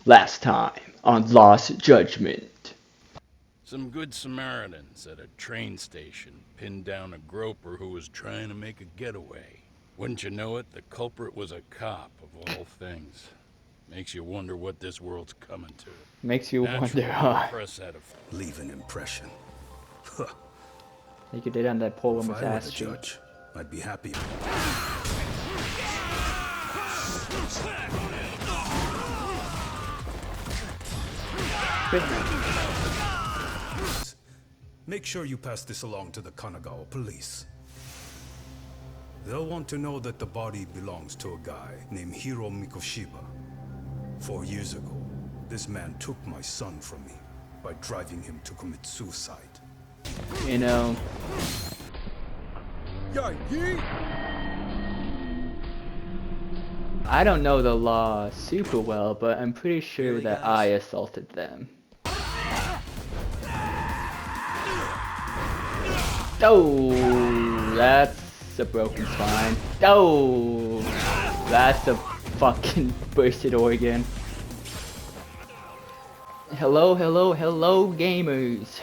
Last time on Lost Judgment. Some good Samaritans at a train station pinned down a groper who was trying to make a getaway. Wouldn't you know it, the culprit was a cop of all things. Makes you wonder what this world's coming to. Makes you Naturally, wonder, the huh? press had a Leave an impression. Huh. Like you did on that poor If woman's I were ass the cheek. judge, I'd be happy. Make sure you pass this along to the Kanagawa police. They'll want to know that the body belongs to a guy named Hiro Mikoshiba. 4 years ago, this man took my son from me by driving him to commit suicide. You know, I don't know the law super well, but I'm pretty sure that I assaulted them. Oh, that's a broken spine. Oh, that's a fucking bursted organ. Hello, hello, hello, gamers.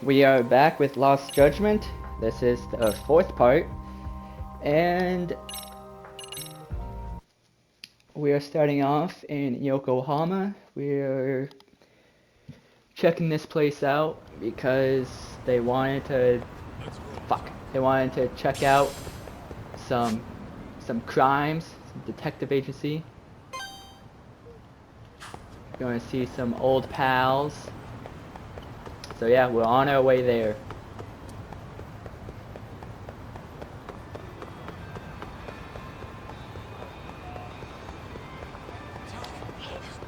We are back with Lost Judgment. This is the 4th part, and we are starting off in Yokohama. We're checking this place out because they wanted to check out some crimes, some detective agency. Going to see some old pals. So yeah, we're on our way there.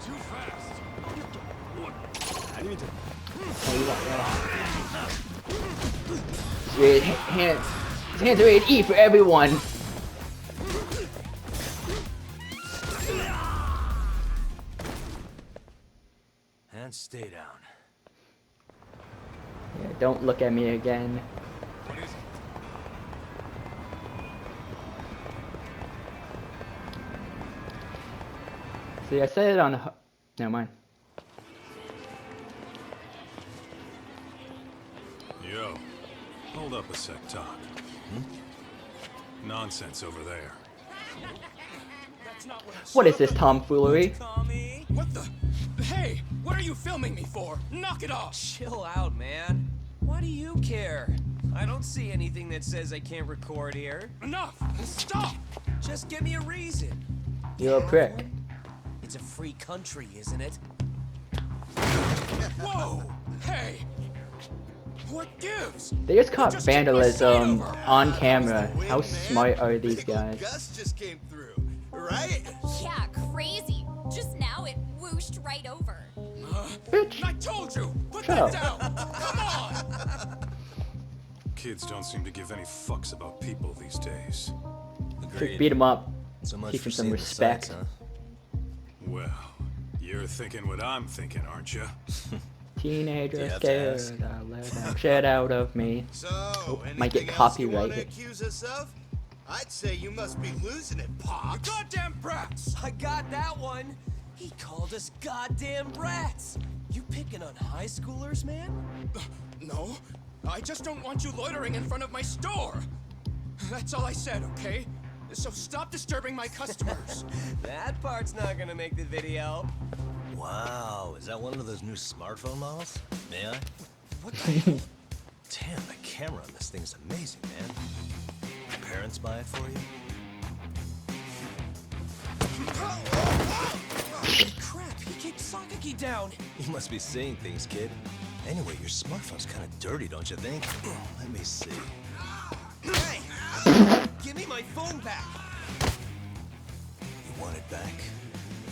too fast. His hands are ready to eat for everyone. And stay down. Yeah, don't look at me again. What is it? See, I said it on. Never mind. Yo, hold up a sec, Todd. Nonsense over there. What is this tomfoolery? What the? Hey, what are you filming me for? Knock it off! Chill out, man. Why do you care? I don't see anything that says I can't record here. Enough! Stop! Just give me a reason. You're a prick. It's a free country, isn't it? Whoa! Hey! What gives? They just caught Just took my sign vandalism over. on camera. Win, How man. smart are these Big ol' guys? Gus just came through, right? Yeah, crazy. Just now it whooshed right over. Bitch. I told you! Put Shut that up. down! Come on! Kids don't seem to give any fucks about people these days. Should beat him up. So much Teach for him some seeing the respect. sights, huh? Well, you're thinking what I'm thinking, aren't you? Teenager You have to scared. ask. Let them shit out of me. So, might get anything else you wanna copyrighted. accuse us of? I'd say you must be losing it, Pops. Goddamn brats! I got that one. He called us goddamn brats. You picking on high schoolers, man? No, I just don't want you loitering in front of my store. That's all I said, okay? So stop disturbing my customers. That part's not gonna make the video. Wow, is that one of those new smartphone models? May I? What the hell? Damn, the camera on this thing's amazing, man. Your parents buy it for you? Crap, he kicked Sakaki down. You must be seeing things, kid. Anyway, your smartphone's kind of dirty, don't you think? Let me see. Hey! Give me my phone back! You want it back?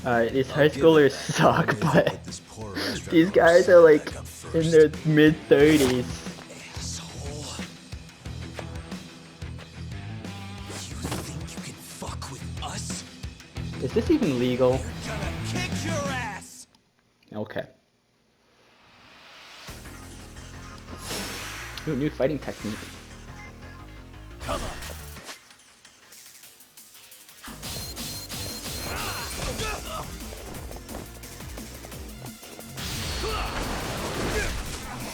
Alright, these I'll high give it schoolers back. suck, Only if you but put this poor restaurant these owner's guys are salary like back up in first. their mid-30s. Asshole. You think you can fuck with us? Is this even legal? Gonna kick your ass! Okay. Ooh, new fighting technique. Come on.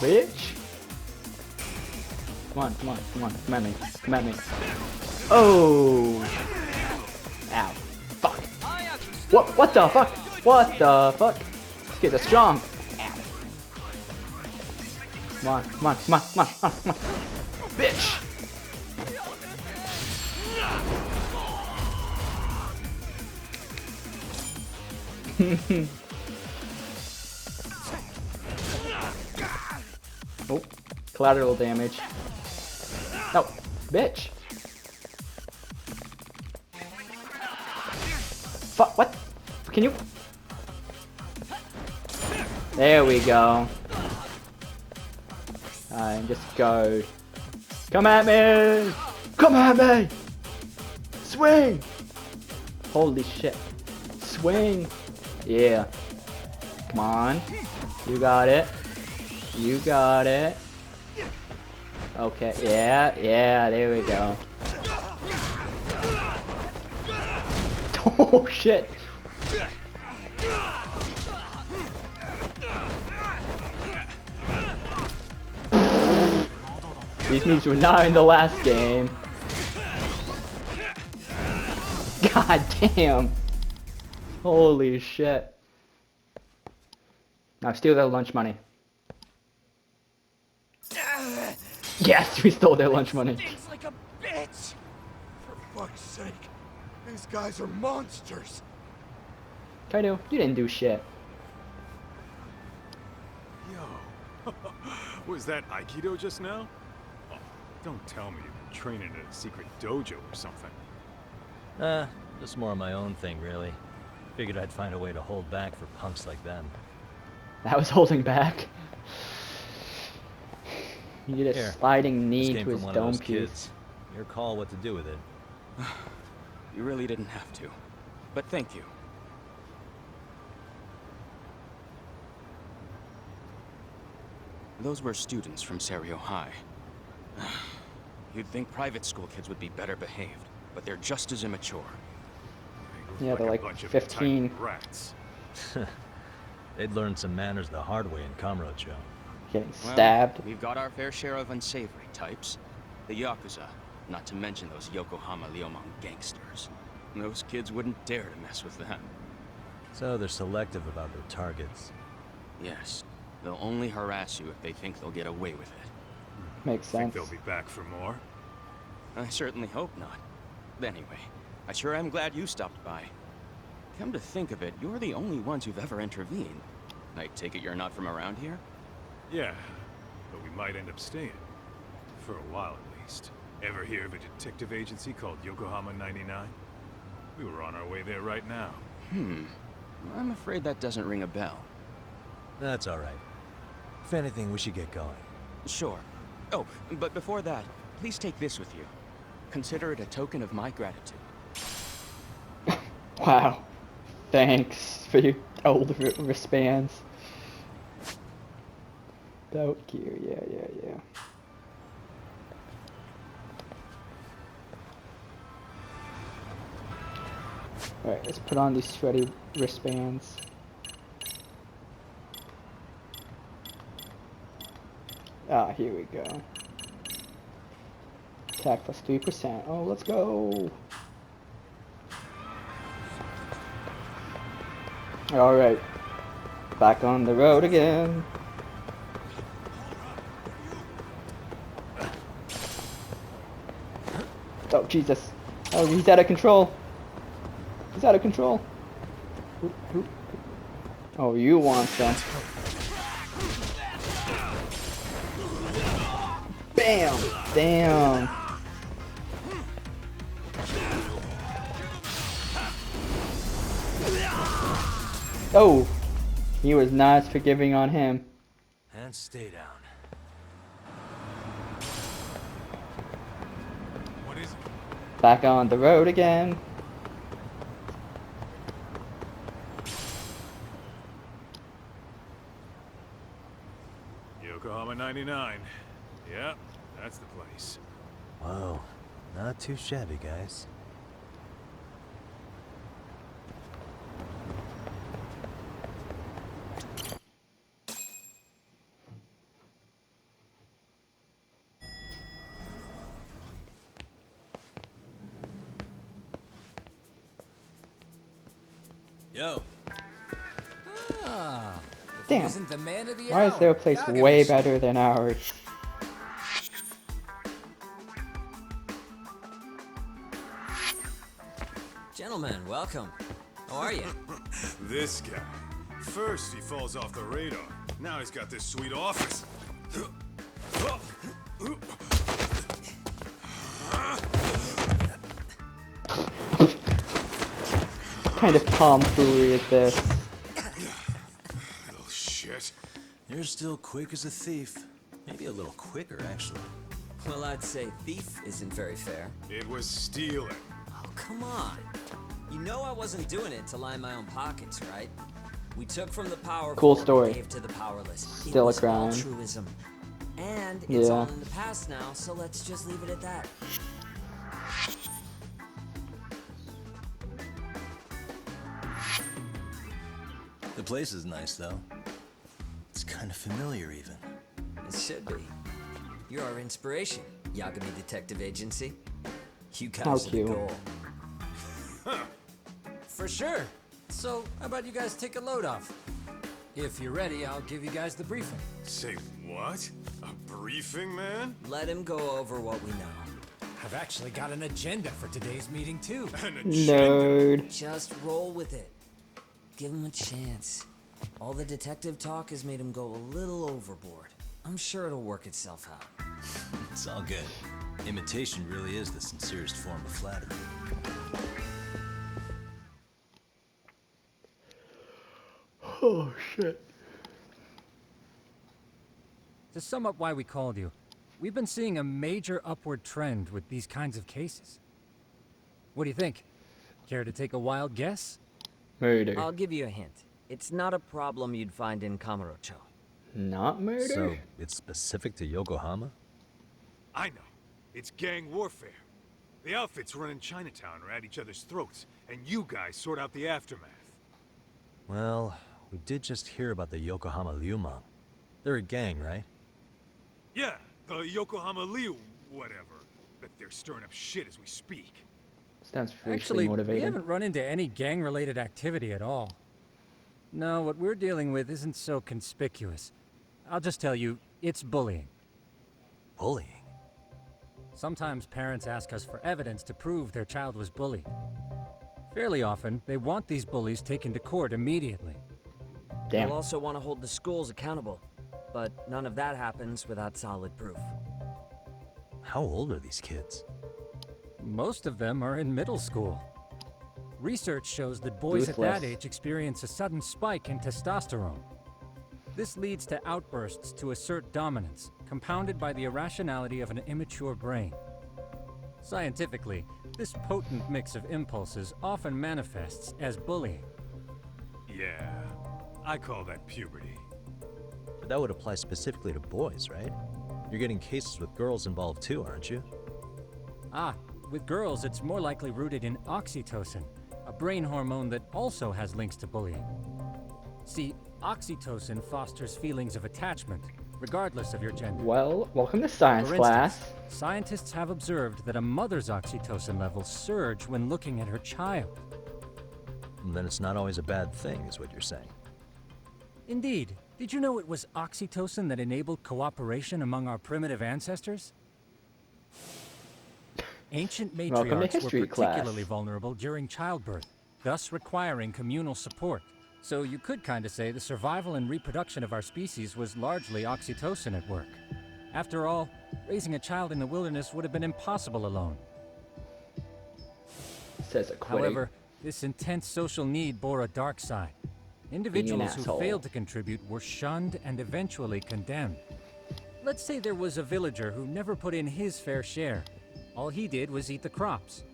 bitch. Come on, come on, come on. Come at me. Come at me. Oh! Ow. Fuck. What the fuck? What the fuck? These kids are strong. Ow. Come on, come on, come on, come on, come on, come on. Bitch! Oh, collateral damage. No, bitch. Fuck, what? Can you? There we go. And just go. Come at me! Come at me! Swing! Holy shit. Swing! Yeah. Come on. You got it. You got it. Okay, yeah, yeah, there we go. Oh shit! These moves were not in the last game. God damn! Holy shit. Now steal their lunch money. Yes, we stole their lunch money. Stinks like a bitch! For fuck's sake, these guys are monsters! Kaido, you didn't do shit. Yo, was that Aikido just now? Oh, don't tell me you've been training at a secret dojo or something. Just more of my own thing, really. Figured I'd find a way to hold back for punks like them. That was holding back. You did a Here, sliding This knee came to his from one dome of those piece. kids. Your call what to do with it. You really didn't have to. But thank you. Those were students from Serio High. You'd think private school kids would be better behaved, but they're just as immature. They Yeah, look they're a like bunch of 15. entitled rats. They'd learn some manners the hard way in Kamurocho. Getting Well, stabbed. we've got our fair share of unsavory types. The Yakuza, not to mention those Yokohama Liomon gangsters. Those kids wouldn't dare to mess with them. So they're selective about their targets. Yes, they'll only harass you if they think they'll get away with it. Makes Think sense. they'll be back for more? I certainly hope not. Anyway, I sure am glad you stopped by. Come to think of it, you're the only ones who've ever intervened. I take it you're not from around here? Yeah, but we might end up staying. For a while at least. Ever hear of a detective agency called Yokohama 99? We were on our way there right now. I'm afraid that doesn't ring a bell. That's alright. If anything, we should get going. Sure. Oh, but before that, please take this with you. Consider it a token of my gratitude. Wow. Thanks for your old wristbands. Belt gear, yeah. Alright, let's put on these sweaty wristbands. Ah, here we go. Attack plus 3%. Oh, let's go! Alright. Back on the road again. Oh, Jesus. Oh, he's out of control. He's out of control. Oh, you want some. Bam! Damn. Oh! He was not forgiving on him. And stay down. What is it? Back on the road again. Yokohama 99. Yeah, that's the place. Whoa, not too shabby, guys. Yo. Ah, if Damn. he isn't the man of the Why is hour, their place I'll give way a shit. better than ours? Gentlemen, welcome. How are you? This guy. First he falls off the radar. Now he's got this sweet office. What kind of tomfoolery is this? Little shit. You're still quick as a thief. Maybe a little quicker, actually. Well, I'd say thief isn't very fair. It was stealing. Oh, come on. You know I wasn't doing it to line my own pockets, right? We took from the powerful Cool story. and gave to the powerless. Still a it was all crime. truism. And it's Yeah. all in the past now, so let's just leave it at that. The place is nice, though. It's kind of familiar, even. It should be. You're our inspiration, Yagami Detective Agency. You guys How are the cute. goal. For sure. So, how about you guys take a load off? If you're ready, I'll give you guys the briefing. Say what? A briefing, man? Let him go over what we know. I've actually got an agenda for today's meeting, too. An agenda. Nerd. Just roll with it. Give him a chance. All the detective talk has made him go a little overboard. I'm sure it'll work itself out. It's all good. Imitation really is the sincerest form of flattery. Oh shit. To sum up why we called you, we've been seeing a major upward trend with these kinds of cases. What do you think? Care to take a wild guess? Murder. I'll give you a hint. It's not a problem you'd find in Kamurocho. Not murder? So, it's specific to Yokohama? I know. It's gang warfare. The outfits running Chinatown are at each other's throats, and you guys sort out the aftermath. Well, we did just hear about the Yokohama Liumang. They're a gang, right? Yeah, the Yokohama Liu, whatever. But they're stirring up shit as we speak. Sounds freakishly Actually, we motivating. haven't run into any gang-related activity at all. No, what we're dealing with isn't so conspicuous. I'll just tell you, it's bullying. Bullying? Sometimes parents ask us for evidence to prove their child was bullied. Fairly often, they want these bullies taken to court immediately. Damn. They'll also want to hold the schools accountable. But none of that happens without solid proof. How old are these kids? Most of them are in middle school. Research shows that boys at that Ruthless. age experience a sudden spike in testosterone. This leads to outbursts to assert dominance, compounded by the irrationality of an immature brain. Scientifically, this potent mix of impulses often manifests as bullying. Yeah, I call that puberty. But that would apply specifically to boys, right? You're getting cases with girls involved too, aren't you? Ah, with girls, it's more likely rooted in oxytocin, a brain hormone that also has links to bullying. See, oxytocin fosters feelings of attachment, regardless of your gender. Well, welcome to science For class. instance, scientists have observed that a mother's oxytocin levels surge when looking at her child. And then it's not always a bad thing, is what you're saying. Indeed. Did you know it was oxytocin that enabled cooperation among our primitive ancestors? Ancient Welcome to matriarchs were history class. particularly vulnerable during childbirth, thus requiring communal support. So you could kind of say the survival and reproduction of our species was largely oxytocin at work. After all, raising a child in the wilderness would have been impossible alone. Says a quitting. However, this intense social need bore a dark side. Individuals who asshole. failed to contribute were shunned and eventually condemned. Let's say there was a villager who never put in his fair share. All he did was eat the crops.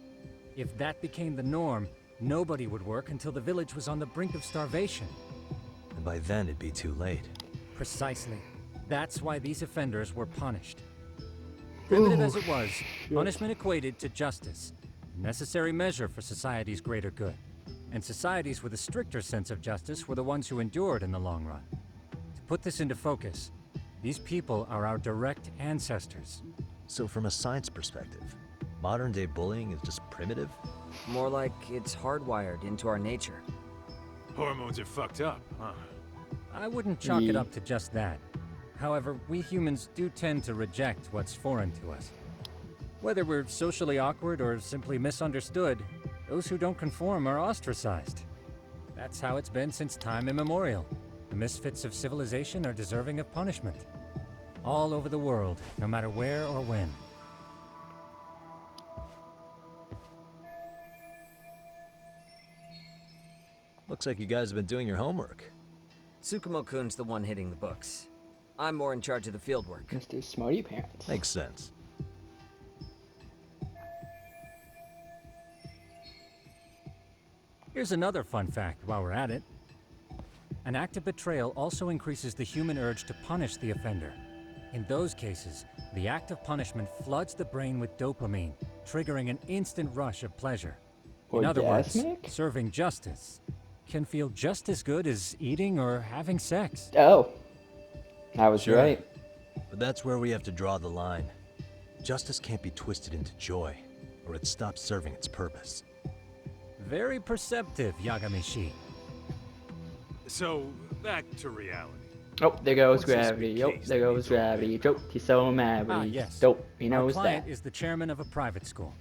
If that became the norm, nobody would work until the village was on the brink of starvation. And by then it'd be too late. Precisely. That's why these offenders were punished. Primitive as it was, punishment equated to justice, a necessary measure for society's greater good. And societies with a stricter sense of justice were the ones who endured in the long run. To put this into focus, these people are our direct ancestors. So from a science perspective, modern day bullying is just primitive? More like it's hardwired into our nature. Hormones are fucked up, huh? I wouldn't chalk it up to just that. However, we humans do tend to reject what's foreign to us. Whether we're socially awkward or simply misunderstood, those who don't conform are ostracized. That's how it's been since time immemorial. The misfits of civilization are deserving of punishment. All over the world, no matter where or when. Looks like you guys have been doing your homework. Tsukumo-kun's the one hitting the books. I'm more in charge of the fieldwork. Mr. Smarty Pants. Makes sense. Here's another fun fact while we're at it. An act of betrayal also increases the human urge to punish the offender. In those cases, the act of punishment floods the brain with dopamine, triggering an instant rush of pleasure. In other words, Orgasmic? serving justice can feel just as good as eating or having sex. Oh. I was Sure. right. But that's where we have to draw the line. Justice can't be twisted into joy, or it stops serving its purpose. Very perceptive, Yagamishi. So, back to reality. Oh, there goes What's this gravity. big Yep, case there that goes needs all gravity. paper? Dope, he's so mad. Ah, He's yes. dope. He Our knows client that. is the chairman of a private school.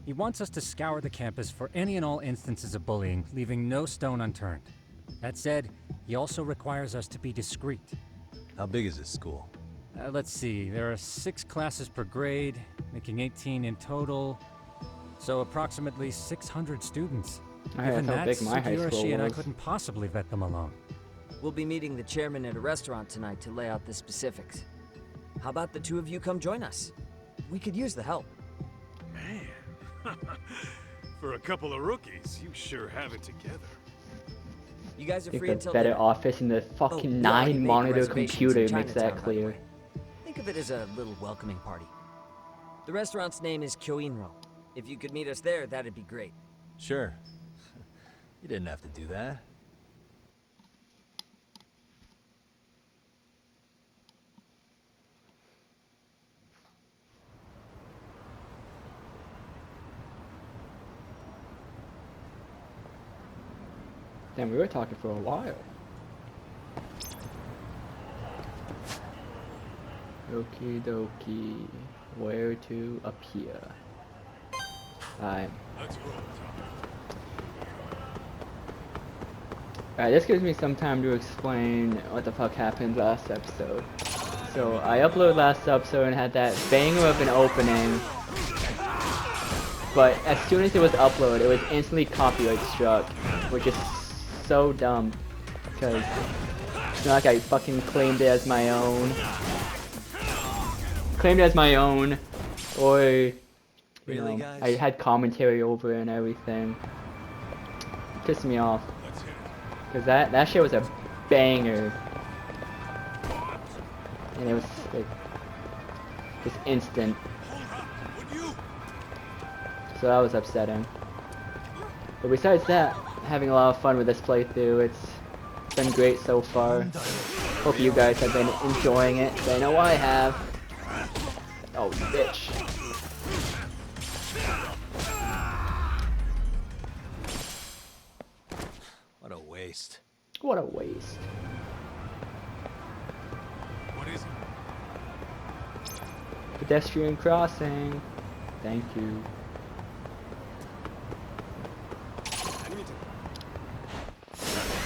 He wants us to scour the campus for any and all instances of bullying, leaving no stone unturned. That said, he also requires us to be discreet. How big is this school? Let's see, there are 6 classes per grade, making 18 in total, so approximately 600 students. Alright, Given that's how that, big my high Sugiurashi school and I was. couldn't possibly vet them alone. We'll be meeting the chairman at a restaurant tonight to lay out the specifics. How about the two of you come join us? We could use the help. Man. For a couple of rookies, you sure have it together. You guys are Think free the until better dinner. office and the Oh, fucking we already made 9-monitor reservations computer in makes that Chinatown, by the clear. way. Think of it as a little welcoming party. The restaurant's name is Kyoinro. If you could meet us there, that'd be great. Sure. You didn't have to do that. Damn, we were talking for a while. Okie dokie. Where to appear? Alright. Alright, this gives me some time to explain what the fuck happened last episode. So, I uploaded last episode and had that banger of an opening. But as soon as it was uploaded, it was instantly copyright struck. Which is so dumb. Because it's not like I fucking claimed it as my own. Claimed it as my own. Or, you Really, know, guys? I had commentary over it and everything. Pissed me off. Cause that shit was a banger. And it was like just instant. So that was upsetting. But besides that, having a lot of fun with this playthrough. It's been great so far. Hope you guys have been enjoying it. I know I have. Oh, bitch. What a waste. What a waste. What is it? Pedestrian crossing. Thank you.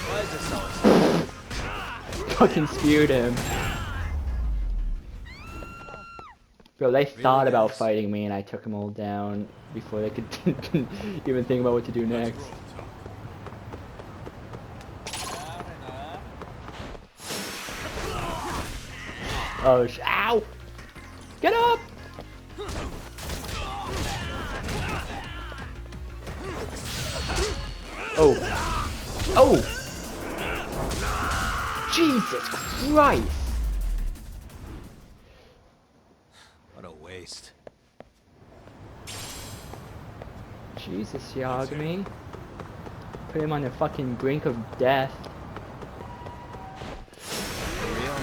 Why is this always... Fucking spewed him. Bro, they thought about guys? fighting me and I took them all down before they could even think about what to do next. Oh, ow! Get up! Oh. Oh! Jesus Christ! What a waste. Jesus, Yagami. Put him on the fucking brink of death. For real?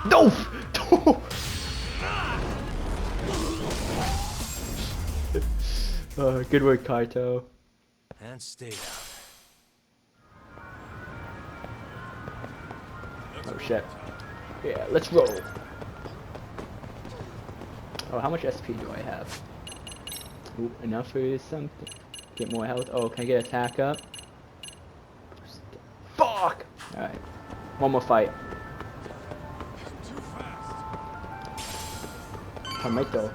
No! Good work, Kaito. And stay down. Oh shit. Yeah, let's roll. Oh, how much SP do I have? Ooh, enough for something. Get more health. Oh, can I get attack up? Fuck! Alright. One more fight. Tomato.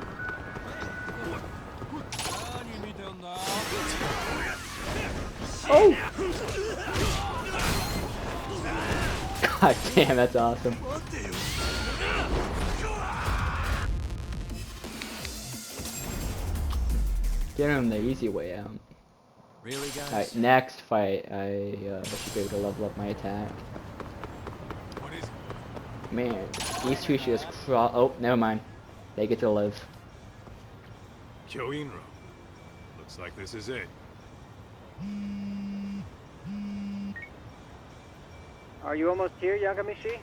Oh! God damn, that's awesome. Get him the easy way out. Really, guys? Alright, next fight, I should be able to level up my attack. Man, these two should just crawl. Oh, never mind. They get to live. Kyoinro. Looks like this is it. Are you almost here, Yagamishi?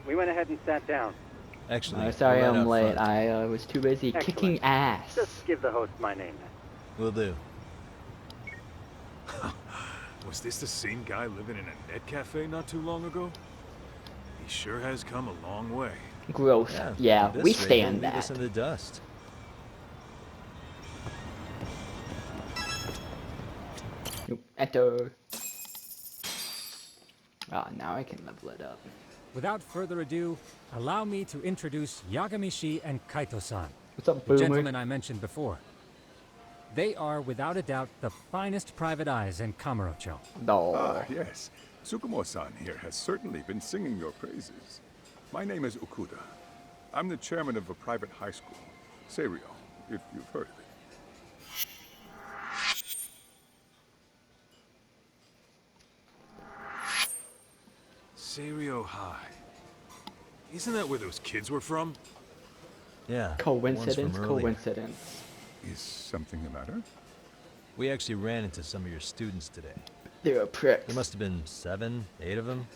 We went ahead and sat down. Actually, Sorry we're right I'm out late. front. I was too busy Excellent. kicking ass. Just give the host my name then. Will do. Was this the same guy living in a net cafe not too long ago? He sure has come a long way. Gross. Yeah, at this we rate, stand he'll leave us that. in the dust. Nope. Enter. Ah, now I can level it up. Without further ado, allow me to introduce Yagamishi and Kaito-san, What's up, the boomer? gentlemen I mentioned before. They are, without a doubt, the finest private eyes in Kamurocho. No. Ah, yes. Tsukumo-san here has certainly been singing your praises. My name is Okuda. I'm the chairman of a private high school, Seiryo, if you've heard of it. Seiryo High. Isn't that where those kids were from? Yeah. one's Coincidence? from earlier. Coincidence. Is something the matter? We actually ran into some of your students today. They're pricks. There must have been 7, 8 of them.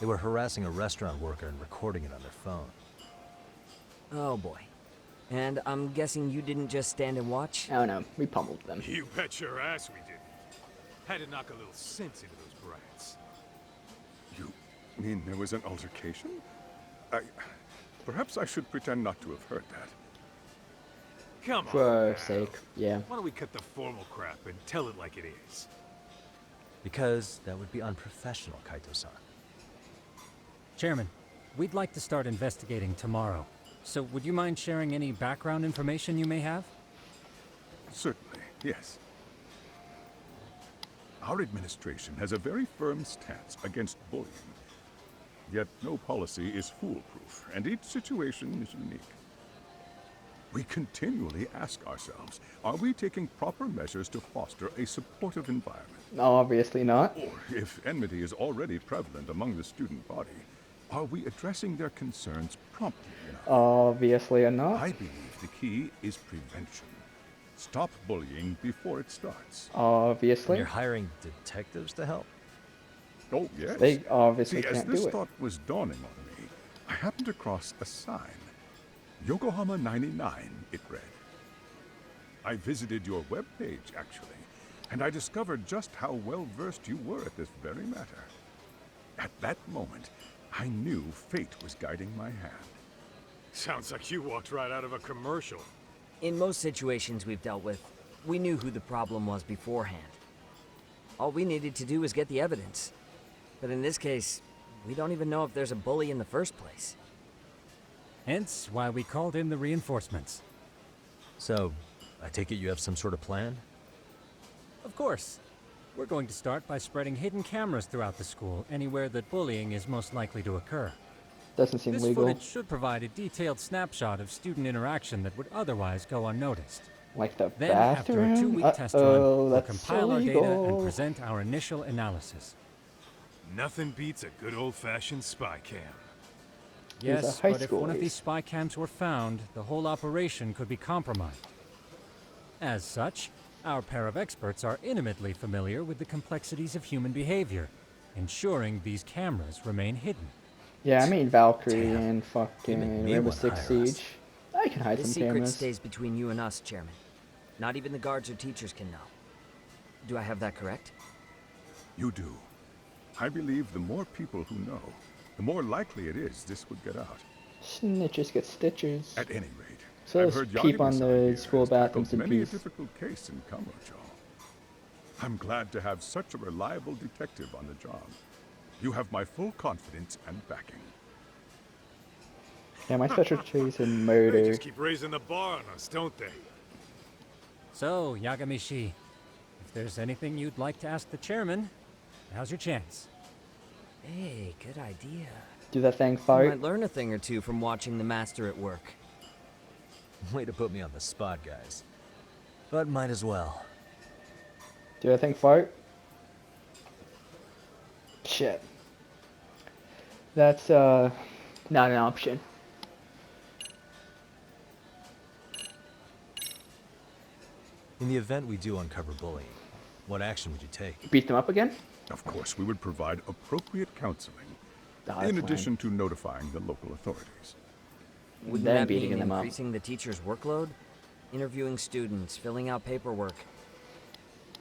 They were harassing a restaurant worker and recording it on their phone. Oh boy. And I'm guessing you didn't just stand and watch? Oh no, we pummeled them. You bet your ass we did. Had to knock a little sense into those brats. You mean there was an altercation? Perhaps I should pretend not to have heard that. Come on. For now. sake, yeah. Why don't we cut the formal crap and tell it like it is? Because that would be unprofessional, Kaito-san. Chairman, we'd like to start investigating tomorrow. So would you mind sharing any background information you may have? Certainly, yes. Our administration has a very firm stance against bullying. Yet no policy is foolproof, and each situation is unique. We continually ask ourselves, are we taking proper measures to foster a supportive environment? Obviously not. Or, if enmity is already prevalent among the student body, are we addressing their concerns promptly enough? Obviously not. I believe the key is prevention. Stop bullying before it starts. Obviously. You're hiring detectives to help? Oh, yes. They obviously See, as can't this do it. thought was dawning on me, I happened across a sign. Yokohama 99, it read. I visited your webpage, actually, and I discovered just how well-versed you were at this very matter. At that moment, I knew fate was guiding my hand. Sounds like you walked right out of a commercial. In most situations we've dealt with, we knew who the problem was beforehand. All we needed to do was get the evidence. But in this case, we don't even know if there's a bully in the first place. Hence why we called in the reinforcements. So, I take it you have some sort of plan? Of course. We're going to start by spreading hidden cameras throughout the school, anywhere that bullying is most likely to occur. Doesn't seem This legal. footage should provide a detailed snapshot of student interaction that would otherwise go unnoticed. Like the Then, after a bathroom? 2-week test run, we'll that's compile our data and illegal. present our initial analysis. Nothing beats a good old-fashioned spy cam. These are Yes, high but if one of schoolers. these spy cams were found, the whole operation could be compromised. As such, our pair of experts are intimately familiar with the complexities of human behavior, ensuring these cameras remain hidden. Yeah, I mean Valkyrie Damn. and You make fucking me Rainbow wanna Six hire us. Siege. I can hide The some secret cameras. stays between you and us, Chairman. Not even the guards or teachers can know. Do I have that correct? You do. I believe the more people who know, the more likely it is this would get out. Snitches get stitches. At any rate, So I've let's heard keep Yagami on the here school has bathrooms tackled in many a peace. difficult case in Kamurocho. I'm glad to have such a reliable detective on the job. You have my full confidence and backing. Yeah, my specialty is in They murder. just keep raising the bar on us, don't they? So, Yagami-shi, if there's anything you'd like to ask the chairman, now's your chance. Hey, good idea. Do that thing, You fart. might learn a thing or two from watching the master at work. Way to put me on the spot, guys. But might as well. Do that thing, fart. Shit. That's not an option. In the event we do uncover bullying, what action would you take? Beat them up again? Of course, we would provide appropriate counseling, Oh, in that's addition to notifying the local authorities. Wouldn't Then that beating mean them up. increasing the teacher's workload? Interviewing students, filling out paperwork.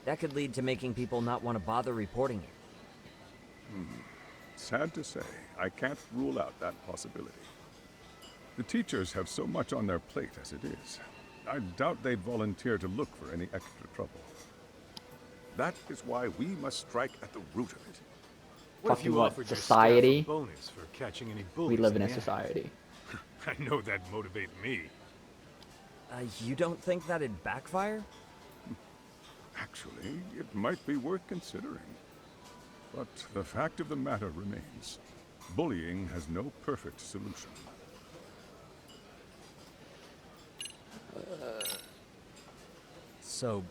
That could lead to making people not want to bother reporting it. Sad to say, I can't rule out that possibility. The teachers have so much on their plate as it is. I doubt they'd volunteer to look for any extra trouble. That is why we must strike at the root of it. What if Fucking you what, offered your society? staff a bonus for catching any bullies? We live in a the act? society. I know that'd motivate me. You don't think that'd backfire? Actually, it might be worth considering. But the fact of the matter remains. Bullying has no perfect solution. So,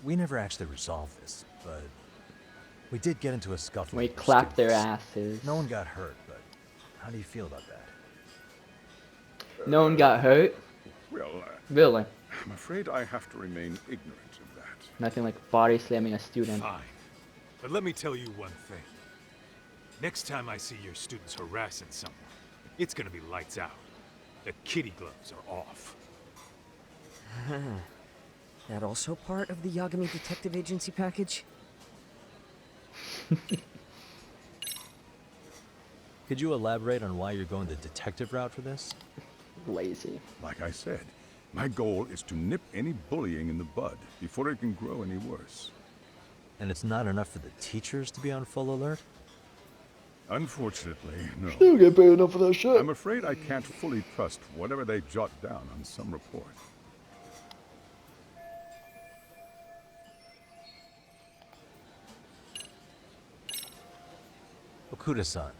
we never actually resolved this, but we did get into a scuffle. We with the clapped their students. asses. No one got hurt, but how do you feel about that? No one got hurt? Well, Really? I'm afraid I have to remain ignorant of that. Nothing like body slamming a student. Fine. But let me tell you one thing. Next time I see your students harassing someone, it's gonna be lights out. The kitty gloves are off. That also part of the Yagami Detective Agency package? Could you elaborate on why you're going the detective route for this? Lazy. Like I said, my goal is to nip any bullying in the bud before it can grow any worse. And it's not enough for the teachers to be on full alert? Unfortunately, no. Still get paid enough for that shit. I'm afraid I can't fully trust whatever they jot down on some report. Okuda-san,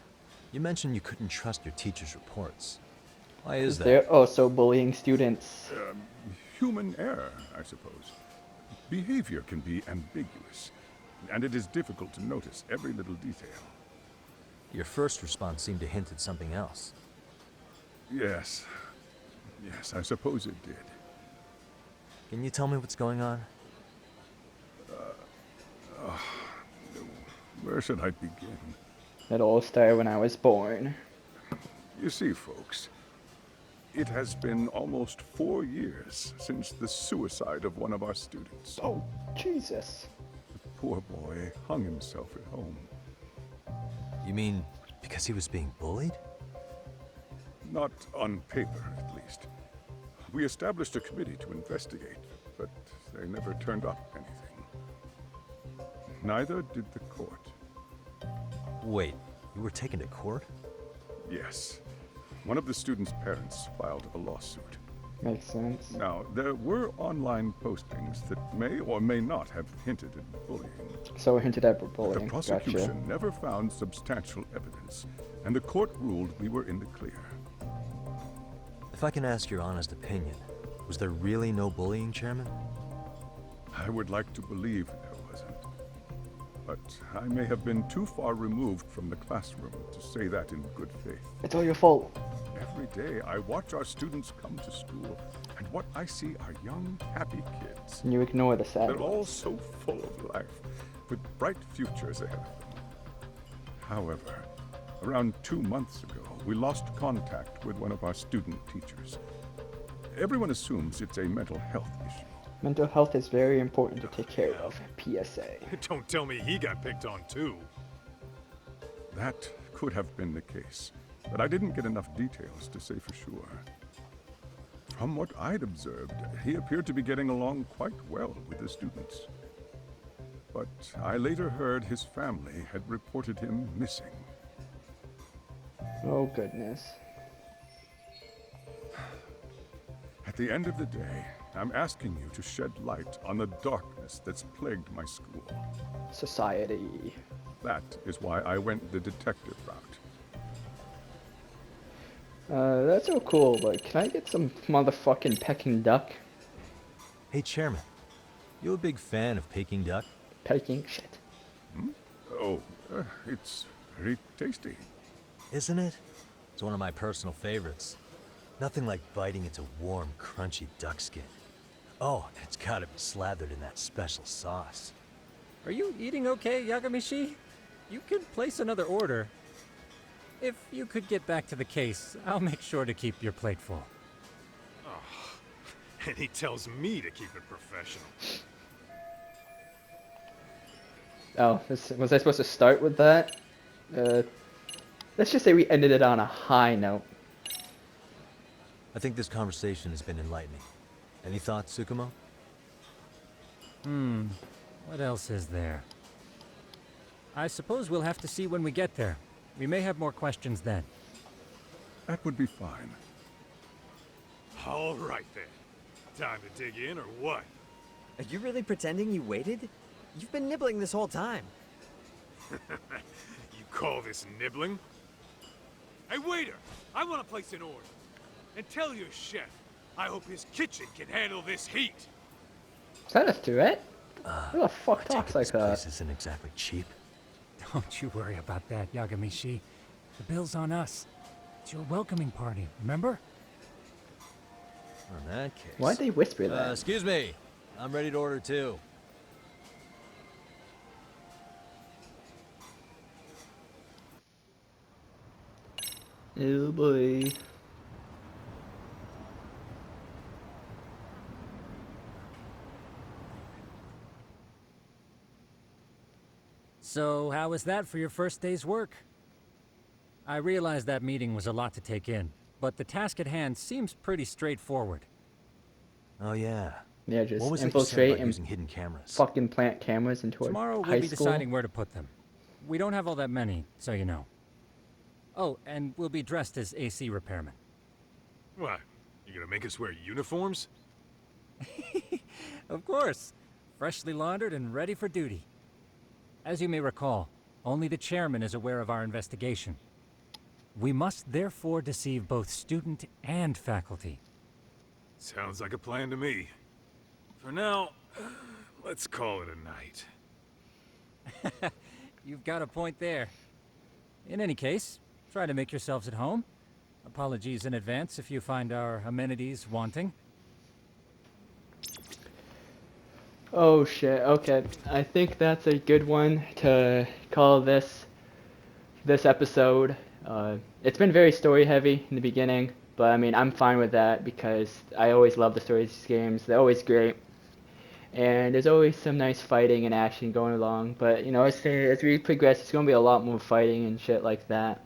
you mentioned you couldn't trust your teacher's reports. Why is that? They're also bullying students. Human error, I suppose. Behavior can be ambiguous, and it is difficult to notice every little detail. Your first response seemed to hint at something else. Yes. Yes, I suppose it did. Can you tell me what's going on? Where should I begin? It all started when I was born. You see, folks, it has been almost 4 years since the suicide of one of our students. Oh, Jesus. The poor boy hung himself at home. You mean because he was being bullied? Not on paper, at least. We established a committee to investigate, but they never turned up anything. Neither did the court. Wait, you were taken to court? Yes. One of the students' parents filed a lawsuit. Makes sense. Now, there were online postings that may or may not have hinted at bullying. So it hinted at The bullying. prosecution Gotcha. never found substantial evidence, and the court ruled we were in the clear. If I can ask your honest opinion, was there really no bullying, Chairman? I would like to believe there wasn't. But I may have been too far removed from the classroom to say that in good faith. It's all your fault. Every day I watch our students come to school, and what I see are young, happy kids. And you ignore the sad They're all ones. so full of life, with bright futures ahead of them. However, around 2 months ago, we lost contact with one of our student teachers. Everyone assumes it's a mental health issue, Mental health is very important to take care of. PSA. Don't tell me he got picked on too. That could have been the case, but I didn't get enough details to say for sure. From what I'd observed, he appeared to be getting along quite well with the students. But I later heard his family had reported him missing. Oh goodness. At the end of the day, I'm asking you to shed light on the darkness that's plagued my school. Society. That is why I went the detective route. That's so cool, but can I get some motherfucking Peking duck? Hey, Chairman. You a big fan of Peking duck? Peking shit. Hmm? Oh, it's very tasty. Isn't it? It's one of my personal favorites. Nothing like biting into warm, crunchy duck skin. Oh, and it's gotta be slathered in that special sauce. Are you eating okay, Yagamishi? You can place another order. If you could get back to the case, I'll make sure to keep your plate full. Oh, and he tells me to keep it professional. Oh, was I supposed to start with that? Let's just say we ended it on a high note. I think this conversation has been enlightening. Any thoughts, Tsukumo? What else is there? I suppose we'll have to see when we get there. We may have more questions then. That would be fine. All right then. Time to dig in or what? Are you really pretending you waited? You've been nibbling this whole time. You call this nibbling? Hey, waiter! I want to place an order. And tell your chef, I hope his kitchen can handle this heat. Is that a threat? Who the fuck talks like This that? place isn't exactly cheap. Don't you worry about that, Yagamishi. The bill's on us. It's your welcoming party, remember? In that case... Why'd they whisper that? Excuse me. I'm ready to order too. Oh boy. So, how was that for your first day's work? I realize that meeting was a lot to take in, but the task at hand seems pretty straightforward. Oh yeah. Yeah, just What was it you said infiltrate about and using hidden cameras? fucking plant cameras into Tomorrow a high we'll be school. deciding where to put them. We don't have all that many, so you know. Oh, and we'll be dressed as AC repairmen. What? You gonna make us wear uniforms? Of course. Freshly laundered and ready for duty. As you may recall, only the chairman is aware of our investigation. We must therefore deceive both student and faculty. Sounds like a plan to me. For now, let's call it a night. You've got a point there. In any case, try to make yourselves at home. Apologies in advance if you find our amenities wanting. Oh shit, okay. I think that's a good one to call this episode. It's been very story heavy in the beginning, but I mean, I'm fine with that because I always love the stories of these games. They're always great. And there's always some nice fighting and action going along, but you know, as we progress, it's going to be a lot more fighting and shit like that.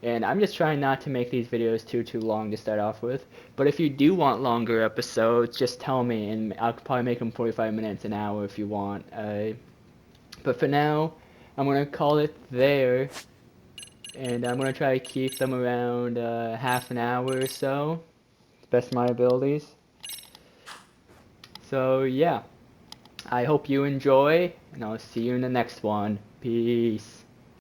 And I'm just trying not to make these videos too long to start off with. But if you do want longer episodes, just tell me, and I'll probably make them 45 minutes, an hour if you want. But for now, I'm going to call it there. And I'm going to try to keep them around half an hour or so. Best of my abilities. So yeah, I hope you enjoy, and I'll see you in the next one. Peace.